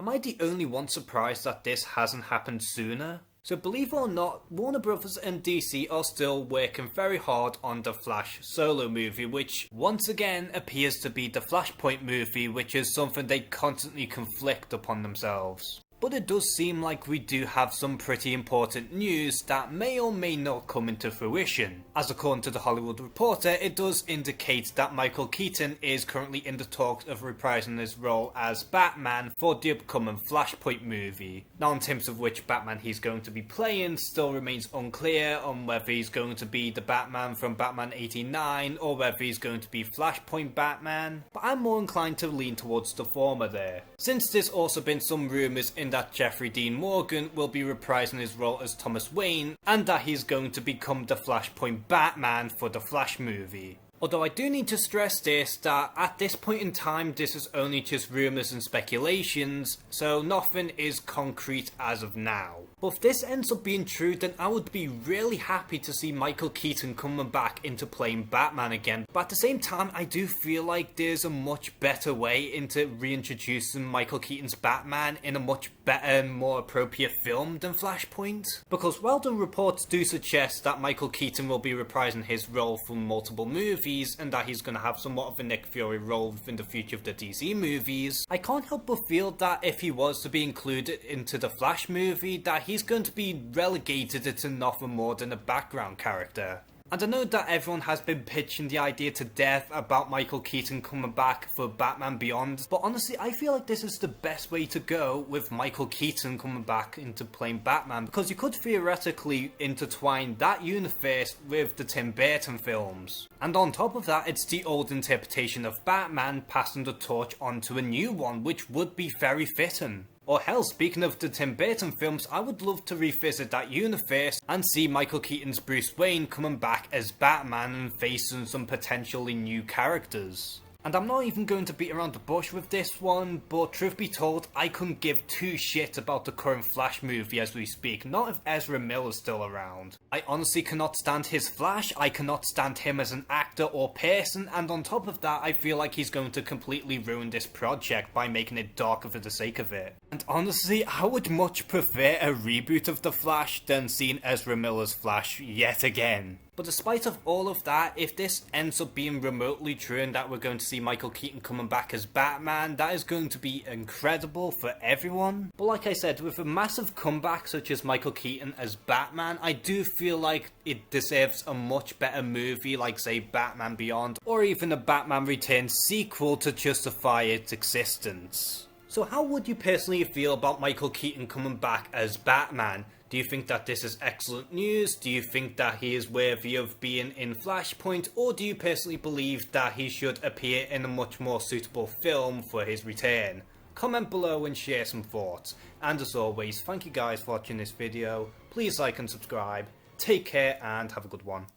Am I the only one surprised that this hasn't happened sooner? So believe it or not, Warner Brothers and DC are still working very hard on the Flash solo movie, which once again appears to be the Flashpoint movie, which is something they constantly conflict upon themselves. But it does seem like we do have some pretty important news that may or may not come into fruition. As according to the Hollywood Reporter, it does indicate that Michael Keaton is currently in the talks of reprising his role as Batman for the upcoming Flashpoint movie. Now in terms of which Batman he's going to be playing still remains unclear on whether he's going to be the Batman from Batman 89 or whether he's going to be Flashpoint Batman, but I'm more inclined to lean towards the former there. Since there's also been some rumours in that Jeffrey Dean Morgan will be reprising his role as Thomas Wayne, and that he's going to become the Flashpoint Batman for the Flash movie. Although I do need to stress this, that at this point in time this is only just rumours and speculations, so nothing is concrete as of now. But if this ends up being true, then I would be really happy to see Michael Keaton coming back into playing Batman again. But at the same time, I do feel like there's a much better way into reintroducing Michael Keaton's Batman in a much better and more appropriate film than Flashpoint. Because while the reports do suggest that Michael Keaton will be reprising his role from multiple movies, and that he's going to have somewhat of a Nick Fury role within the future of the DC movies, I can't help but feel that if he was to be included into the Flash movie, that he's going to be relegated into nothing more than a background character. And I know that everyone has been pitching the idea to death about Michael Keaton coming back for Batman Beyond, but honestly I feel like this is the best way to go with Michael Keaton coming back into playing Batman, because you could theoretically intertwine that universe with the Tim Burton films. And on top of that, it's the old interpretation of Batman passing the torch onto a new one, which would be very fitting. Or hell, speaking of the Tim Burton films, I would love to revisit that universe and see Michael Keaton's Bruce Wayne coming back as Batman and facing some potentially new characters. And I'm not even going to beat around the bush with this one, but truth be told, I couldn't give two shits about the current Flash movie as we speak, not if Ezra Miller's still around. I honestly cannot stand his Flash, I cannot stand him as an actor or person, and on top of that, I feel like he's going to completely ruin this project by making it darker for the sake of it. And honestly, I would much prefer a reboot of The Flash than seeing Ezra Miller's Flash yet again. But despite of all of that, if this ends up being remotely true and that we're going to see Michael Keaton coming back as Batman, that is going to be incredible for everyone. But like I said, with a massive comeback such as Michael Keaton as Batman, I do feel like it deserves a much better movie like say Batman Beyond, or even a Batman Returns sequel to justify its existence. So how would you personally feel about Michael Keaton coming back as Batman? Do you think that this is excellent news? Do you think that he is worthy of being in Flashpoint? Or do you personally believe that he should appear in a much more suitable film for his return? Comment below and share some thoughts. And as always, thank you guys for watching this video. Please like and subscribe. Take care and have a good one.